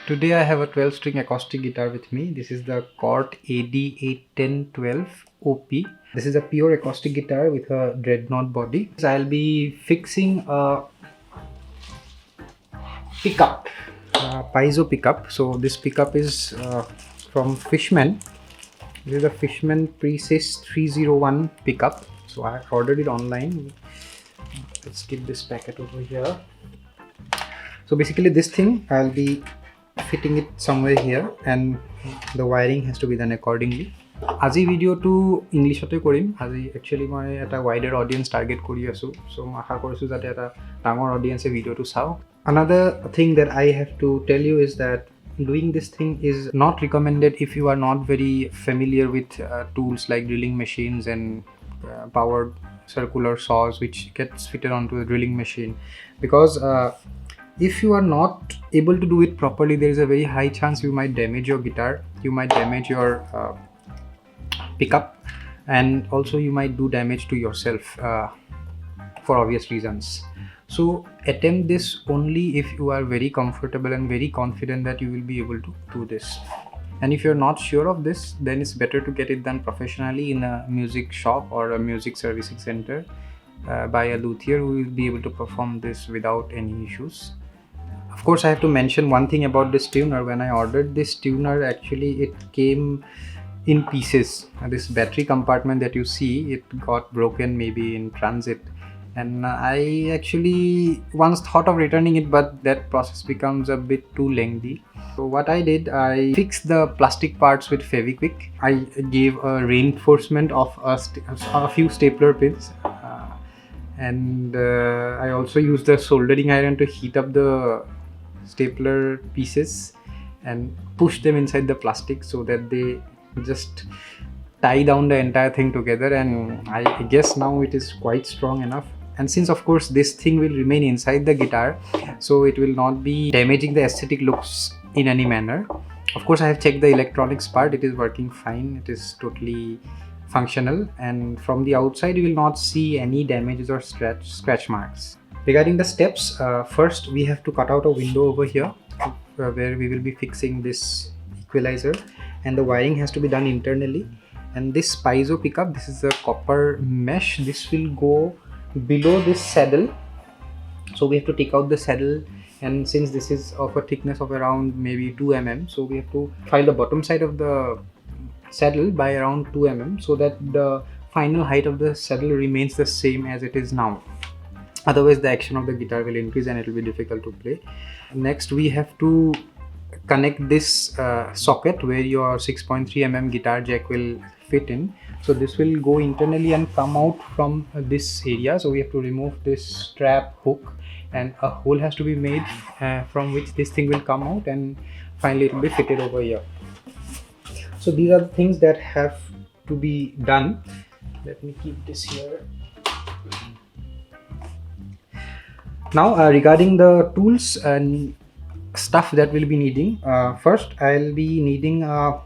Today I have a 12 string acoustic guitar with me. This is the Cort AD 81012 OP. This is a pure acoustic guitar with a dreadnought body. I'll be fixing a pickup, piezo pickup. So this pickup is from Fishman. This is a Fishman Presys 301 pickup. So I ordered it online. Let's keep this packet over here. So basically this thing I'll be fitting it somewhere here and the wiring has to be done accordingly. আজি ভিডিওটো ইংলিছতে কৰিম। আজি actually মই এটা wider audience target কৰি আছো, so মই আশা কৰিছো যাতে এটা ডাঙৰ audience ভিডিওটো চাওক। Another thing that I have to tell you is that doing this thing is not recommended if you are not very familiar with tools like drilling machines and powered circular saws which gets fitted onto the drilling machine, because if you are not able to do it properly, there is a very high chance you might damage your guitar, you might damage your pickup, and also you might do damage to yourself for obvious reasons. So attempt this only if you are very comfortable and very confident that you will be able to do this. And if you're not sure of this, then it's better to get it done professionally in a music shop or a music servicing center by a luthier who will be able to perform this without any issues. Of course, I have to mention one thing about this tuner. When I ordered this tuner, actually it came in pieces. This battery compartment that you see, it got broken maybe in transit, and I actually once thought of returning it, but that process becomes a bit too lengthy. So what I did, I fixed the plastic parts with Fevikwik. I gave a reinforcement of a few stapler pins, and I also used the soldering iron to heat up the stapler pieces and push them inside the plastic so that they just tie down the entire thing together, and I guess now it is quite strong enough. And since of course this thing will remain inside the guitar, so it will not be damaging the aesthetic looks in any manner. Of course, I have checked the electronics part, it is working fine, it is totally functional, and from the outside you will not see any damages or scratch marks. Regarding the steps, first we have to cut out a window over here where we will be fixing this equalizer, and the wiring has to be done internally. And this piezo pickup, this is a copper mesh, this will go below this saddle, so we have to take out the saddle, and since this is of a thickness of around maybe 2 mm, so we have to file the bottom side of the saddle by around 2 mm so that the final height of the saddle remains the same as it is now. Otherwise the action of the guitar will increase and it will be difficult to play. Next we have to connect this socket where your 6.3 mm guitar jack will fit in. So this will go internally and come out from this area, so we have to remove this strap hook and a hole has to be made from which this thing will come out, and finally it will be fitted over here. So these are the things that have to be done. Let me keep this here. Now regarding the tools and stuff that we'll be needing, first I'll be needing a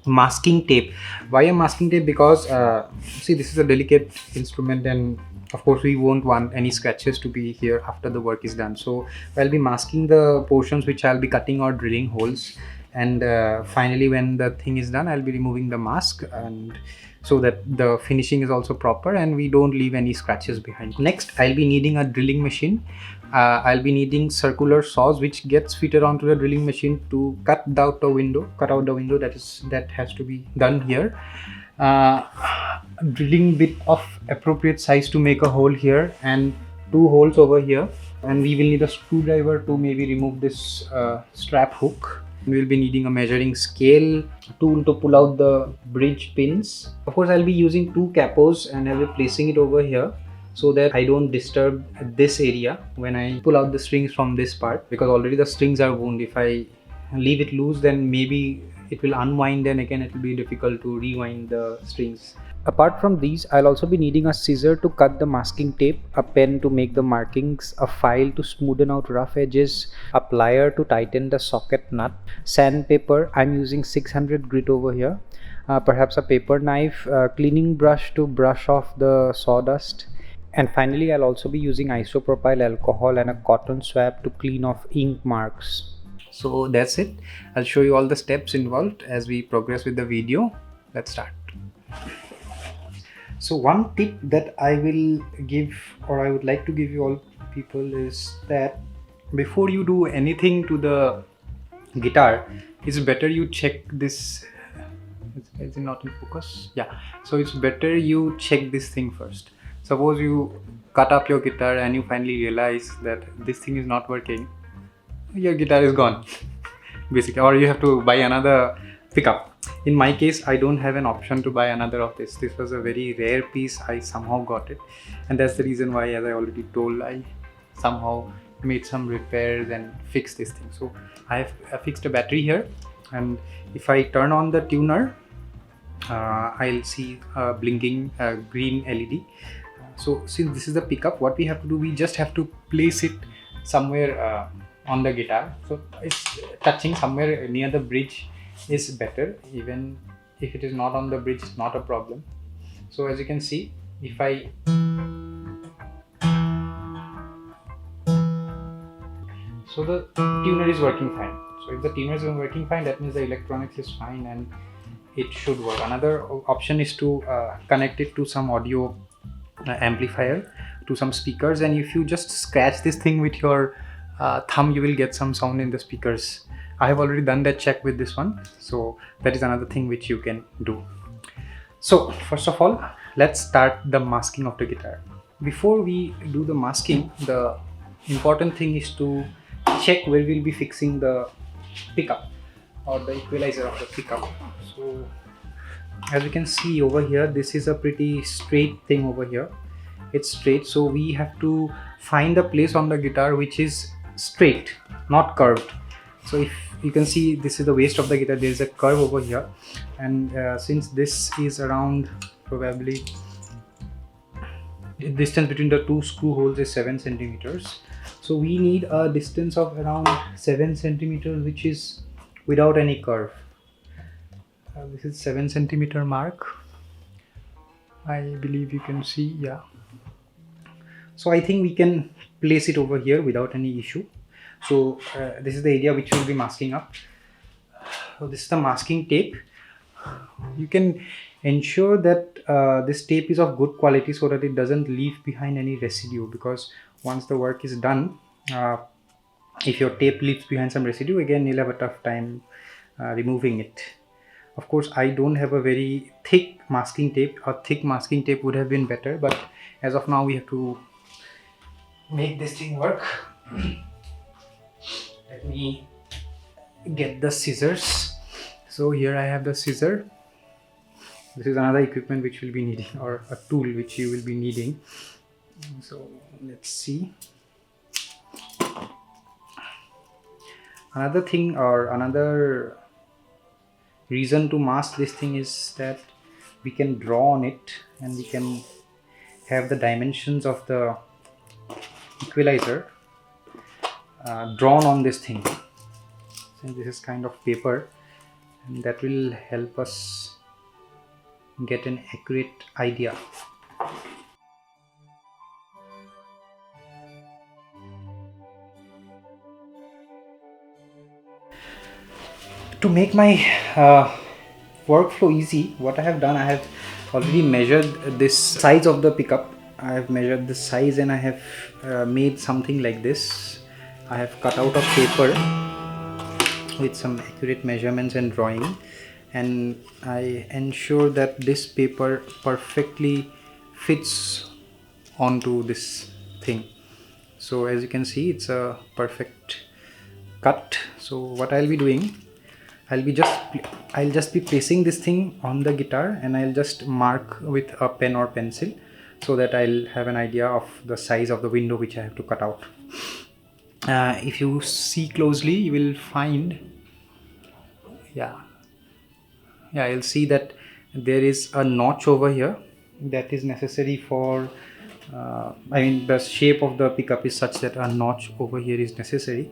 masking tape. Why a masking tape? Because see, this is a delicate instrument, and of course we won't want any scratches to be here after the work is done. So I'll be masking the portions which I'll be cutting or drilling holes, and finally when the thing is done, I'll be removing the mask, and so that the finishing is also proper and we don't leave any scratches behind. Next, I'll be needing a drilling machine. I'll be needing circular saws which gets fitted onto the drilling machine to cut out the window that has to be done here. Drilling bit of appropriate size to make a hole here and 2 holes over here, and we will need a screwdriver to maybe remove this strap hook. We will be needing a measuring scale tool to pull out the bridge pins. Of course, I'll be using 2 capos and I'll be placing it over here so that I don't disturb this area when I pull out the strings from this part, because already the strings are wound. If I leave it loose, then maybe it will unwind and again it will be difficult to rewind the strings. Apart from these, I'll also be needing a scissor to cut the masking tape, a pen to make the markings, a file to smoothen out rough edges, a plier to tighten the socket nut, sandpaper, I'm using 600 grit over here, perhaps a paper knife, a cleaning brush to brush off the sawdust, and finally I'll also be using isopropyl alcohol and a cotton swab to clean off ink marks. So that's it. I'll show you all the steps involved as we progress with the video. Let's start. So one tip that I will give, or I would like to give you all people, is that before you do anything to the guitar, it's better you check this. Is it not in focus? Yeah. So it's better you check this thing first. Suppose you cut up your guitar and you finally realize that this thing is not working, your guitar is gone basically, or you have to buy another pickup. In my case, I don't have an option to buy another of this. This was a very rare piece. I somehow got it, and that's the reason why, as I already told, I somehow made some repairs and fixed this thing. So I have fixed a battery here, and if I turn on the tuner, I'll see a blinking green LED. So since this is the pickup, what we have to do, we just have to place it somewhere on the guitar. So it's touching somewhere near the bridge is better. Even if it is not on the bridge, it's not a problem. So as you can see, if I so the tuner is working fine. So if the tuner is working fine, that means the electronics is fine and it should work. Another option is to connect it to some audio amplifier, to some speakers, and if you just scratch this thing with your thumb, you will get some sound in the speakers. I have already done that check with this one, so that is another thing which you can do. So first of all, let's start the masking of the guitar. Before we do the masking, the important thing is to check where we'll be fixing the pickup or the equalizer of the pickup. So as you can see over here, this is a pretty straight thing over here. It's straight, so we have to find a place on the guitar which is straight, not curved. So if you can see, this is the waist of the guitar, there is a curve over here, and since this is around, probably the distance between the two screw holes is 7 centimeters. So we need a distance of around 7 centimeters which is without any curve. This is 7 centimeter mark, I believe you can see. Yeah, so I think we can place it over here without any issue. So this is the area which we'll be masking up. So this is the masking tape. You can ensure that this tape is of good quality so that it doesn't leave behind any residue, because once the work is done, if your tape leaves behind some residue, again you'll have a tough time removing it. Of course, I don't have a very thick masking tape. A thick masking tape would have been better, but as of now we have to make this thing work. Let me get the scissors. So here I have the scissor. This is another equipment which we'll be needing, or a tool which you will be needing. So let's see. Another thing, or another reason to mask this thing, is that we can draw on it and we can have the dimensions of the equalizer drawn on this thing. So this is kind of paper, and that will help us get an accurate idea. To make my workflow easy, what I have done, I have already measured this size of the pickup. I have measured the size and I have made something like this. I have cut out a paper with some accurate measurements and drawing, and I ensure that this paper perfectly fits onto this thing. So as you can see, it's a perfect cut. So what I'll be doing, I'll just be placing this thing on the guitar, and I'll just mark with a pen or pencil so that I'll have an idea of the size of the window which I have to cut out. If you see closely, you will find, you'll see that there is a notch over here that is necessary for the shape of the pickup is such that a notch over here is necessary.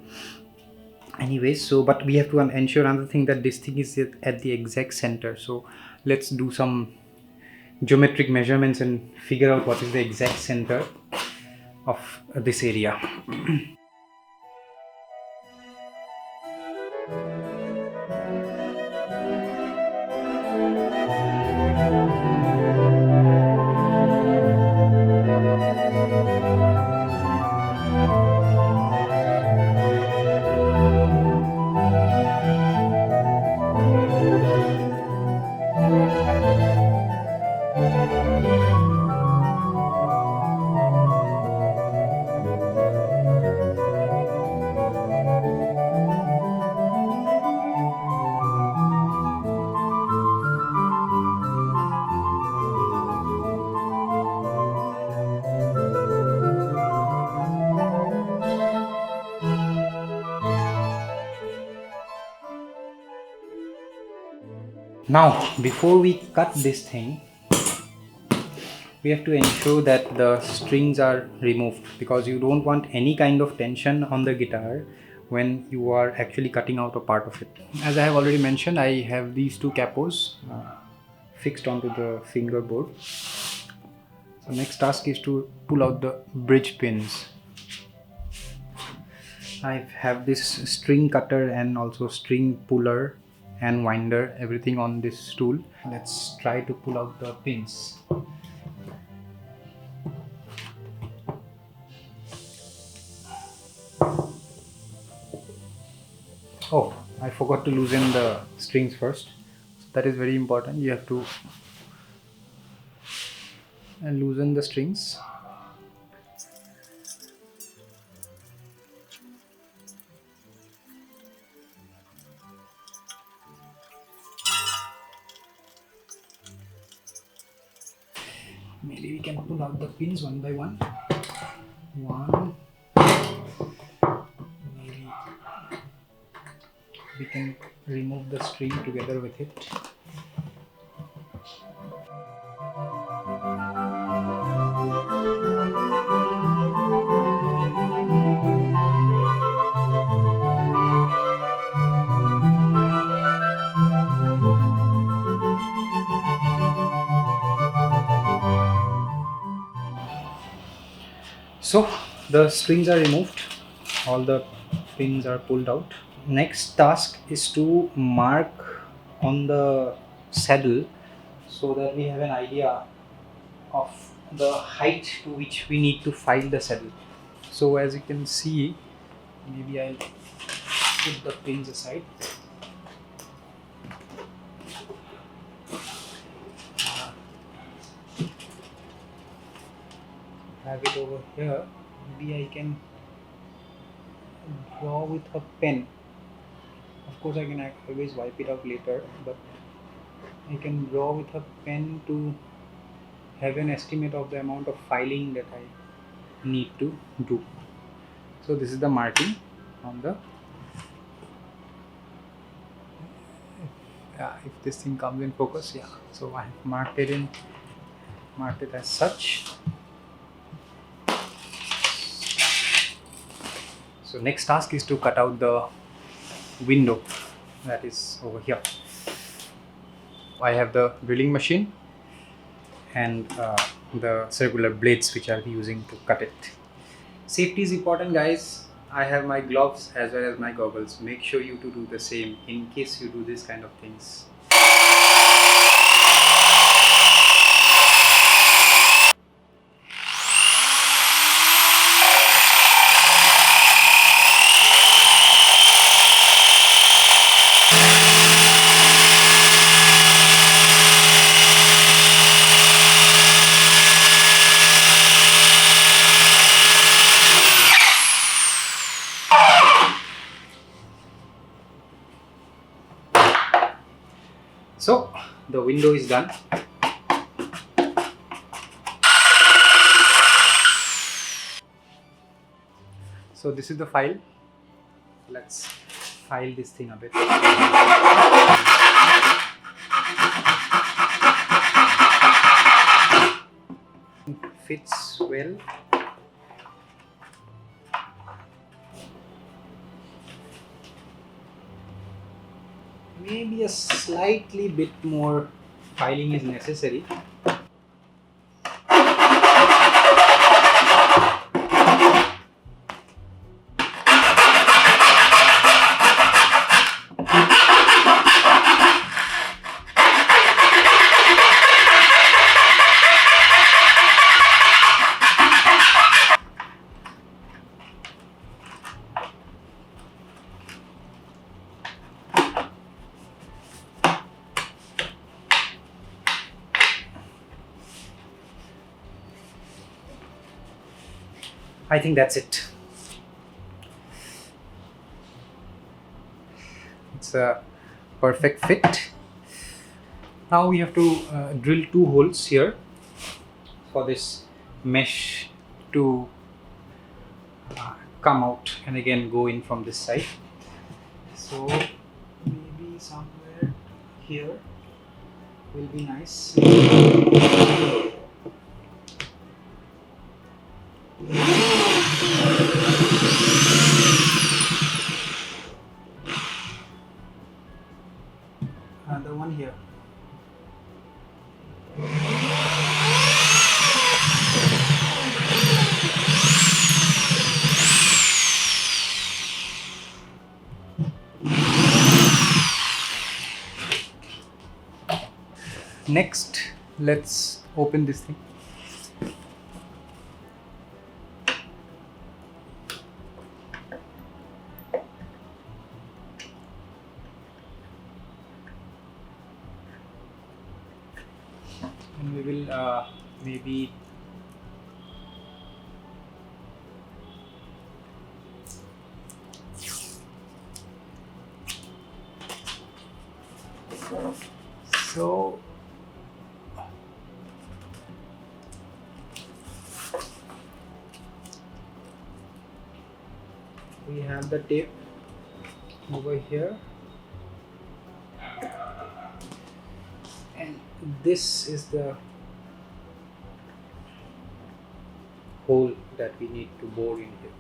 Anyways, so but we have to ensure another thing, that this thing is at the exact center. So let's do some geometric measurements and figure out what is the exact center of this area. Now, before we cut this thing, we have to ensure that the strings are removed, because you don't want any kind of tension on the guitar when you are actually cutting out a part of it. As I have already mentioned, I have these two capos fixed onto the fingerboard. So next task is to pull out the bridge pins. I have this string cutter and also string puller and winder, everything on this tool. Let's try to pull out the pins. Oh, I forgot to loosen the strings first. So that is very important. You have to loosen the strings. Maybe we can pull out the pins one by one. One. Maybe we can remove the string together with it. So the strings are removed, all the pins are pulled out. Next task is to mark on the saddle so that we have an idea of the height to which we need to file the saddle. So as you can see, maybe I'll put the pins aside. Have it over here. Maybe I can draw with a pen. Of course I can always wipe it out later, but I can draw with a pen to have an estimate of the amount of filing that I need to do. So this is the marking on the, if this thing comes in focus, yeah. So I have marked it as such. So next task is to cut out the window that is over here. I have the drilling machine and the circular blades which I'll be using to cut it. Safety is important, guys. I have my gloves as well as my goggles. Make sure you to do the same in case you do this kind of things. So the window is done. So this is the file. Let's file this thing a bit. Fits well. Maybe a slightly bit more filing is necessary. I think that's it. It's a perfect fit. Now we have to drill 2 holes here for this mesh to come out and again go in from this side. So maybe somewhere here will be nice. Another one here. Next, let's open this thing. And we will maybe so we have the tape over here, and this is the hole that we need to bore in here.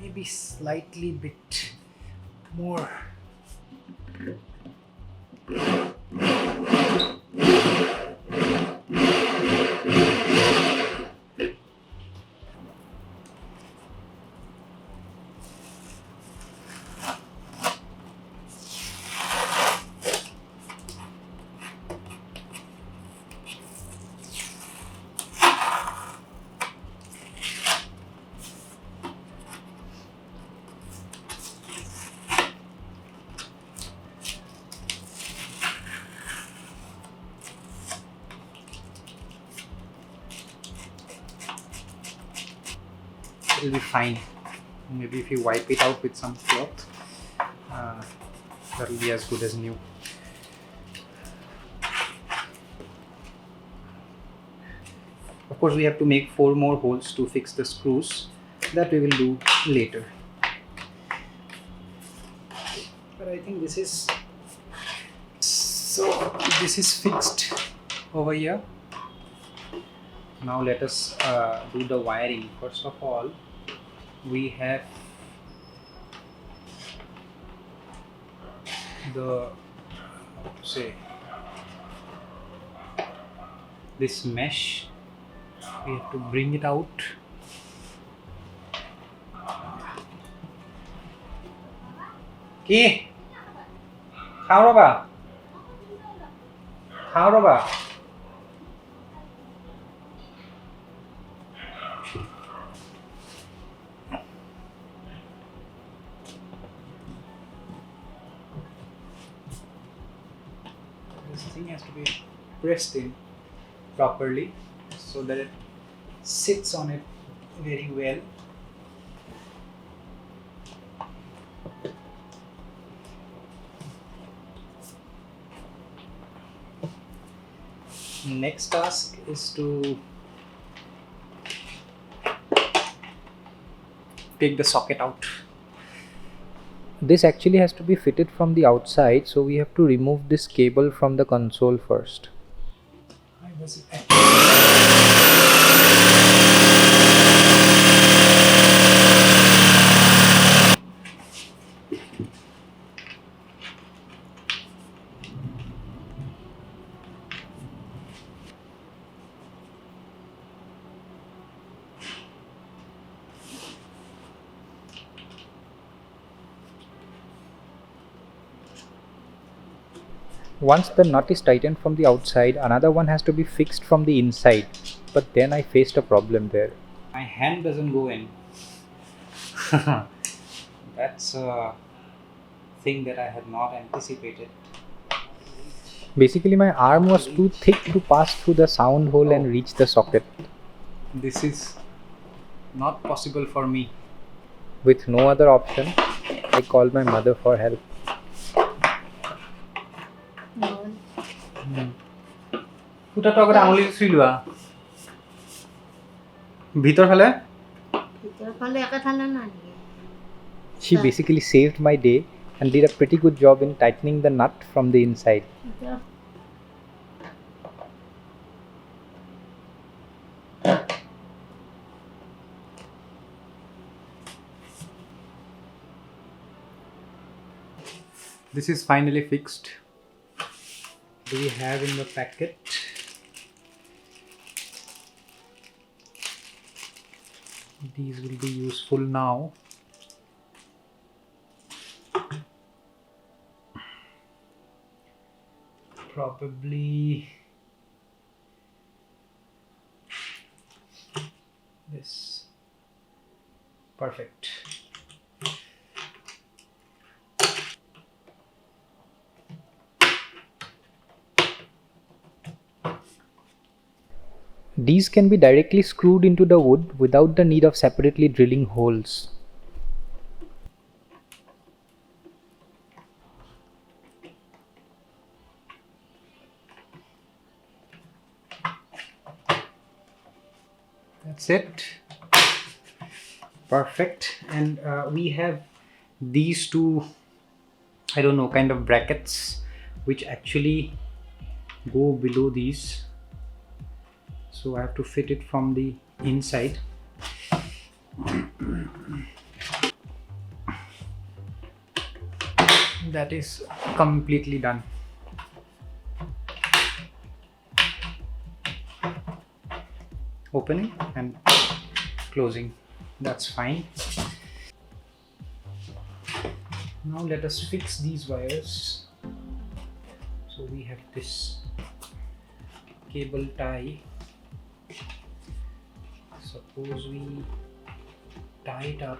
Maybe slightly bit more. It will be fine. Maybe if you wipe it out with some cloth, that will be as good as new. Of course, we have to make 4 more holes to fix the screws. That we will do later. But I think this is so. This is fixed over here. Now let us do the wiring. First of all, we have the this mesh. We have to bring it out. Okay. How about? This thing has to be pressed in properly so that it sits on it very well. Next task is to take the socket out. This actually has to be fitted from the outside, so we have to remove this cable from the console first. Once the nut is tightened from the outside, another one has to be fixed from the inside. But then I faced a problem there. My hand doesn't go in. That's a thing that I had not anticipated. Basically, my arm was too thick to pass through the sound hole and reach the socket. This is not possible for me. With no other option, I called my mother for help. She basically saved my day and did a pretty good job in tightening the nut from the inside. This is finally fixed. Do we have in the packet? These will be useful now. Probably this. Perfect. These can be directly screwed into the wood without the need of separately drilling holes. That's it. Perfect. And we have these two, I don't know, kind of brackets which actually go below these. So I have to fit it from the inside. That is completely done. Opening and closing. That's fine. Now let us fix these wires. So we have this cable tie. Suppose we tie it up.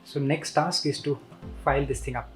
So next task is to file this thing up.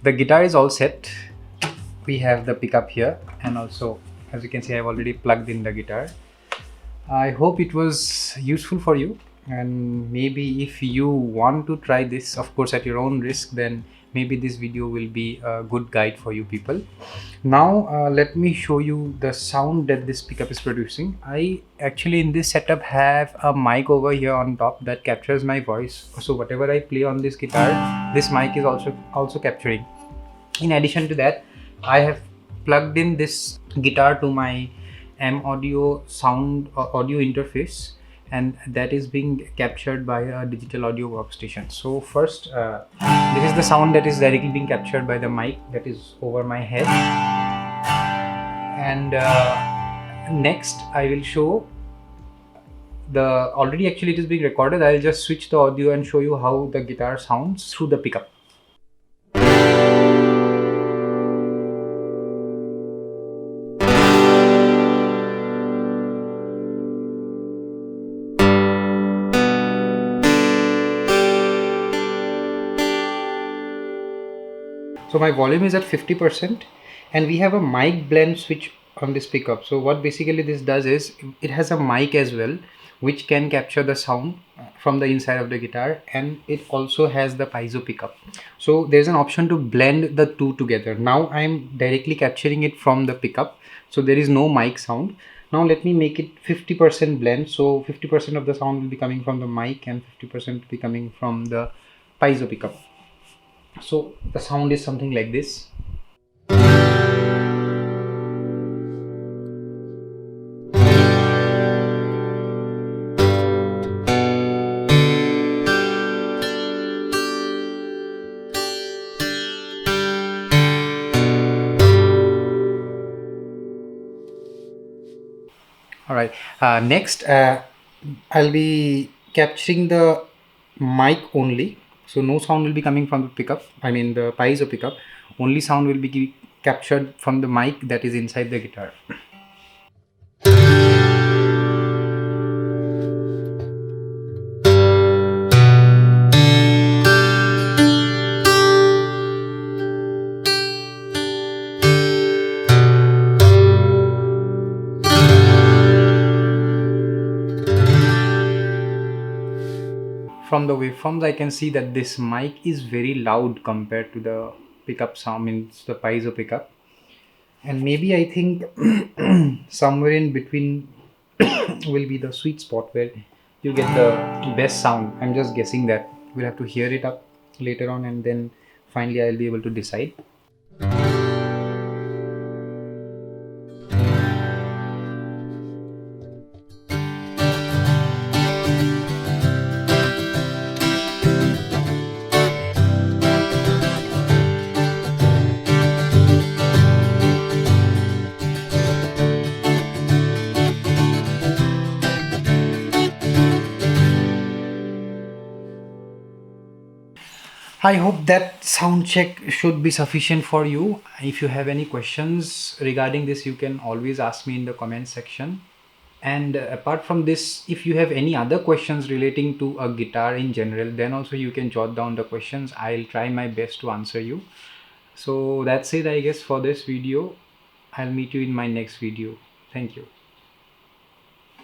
the guitar is all set. We have the pickup here, and also as you can see I've already plugged in the guitar. I hope it was useful for you, and maybe if you want to try this, of course at your own risk, then maybe this video will be a good guide for you people. Now let me show you the sound that this pickup is producing. I actually in this setup have a mic over here on top that captures my voice, so whatever I play on this guitar, this mic is also capturing. In addition to that, I have plugged in this guitar to my M audio sound audio interface, and that is being captured by a digital audio workstation. So first, this is the sound that is directly being captured by the mic that is over my head, and next I will show already actually it is being recorded. I'll just switch the audio and show you how the guitar sounds through the pickup. So my volume is at 50%, and we have a mic blend switch on this pickup. So what basically this does is it has a mic as well, which can capture the sound from the inside of the guitar, and it also has the piezo pickup. So there's an option to blend the two together. Now I'm directly capturing it from the pickup, so there is no mic sound. Now let me make it 50% blend. So 50% of the sound will be coming from the mic and 50% will be coming from the piezo pickup. So the sound is something like this. All right, next I'll be capturing the mic only. So no sound will be coming from the pickup, I mean the piezo pickup. Only sound will be captured from the mic that is inside the guitar. From the waveforms I can see that this mic is very loud compared to the pickup sound, means the piezo pickup, and maybe I think somewhere in between will be the sweet spot where you get the best sound. I'm just guessing that. We'll have to hear it up later on, and then finally I'll be able to decide. I hope that sound check should be sufficient for you. If you have any questions regarding this, you can always ask me in the comment section. And apart from this, if you have any other questions relating to a guitar in general, then also you can jot down the questions. I'll try my best to answer you. So that's it, I guess, for this video. I'll meet you in my next video. Thank you.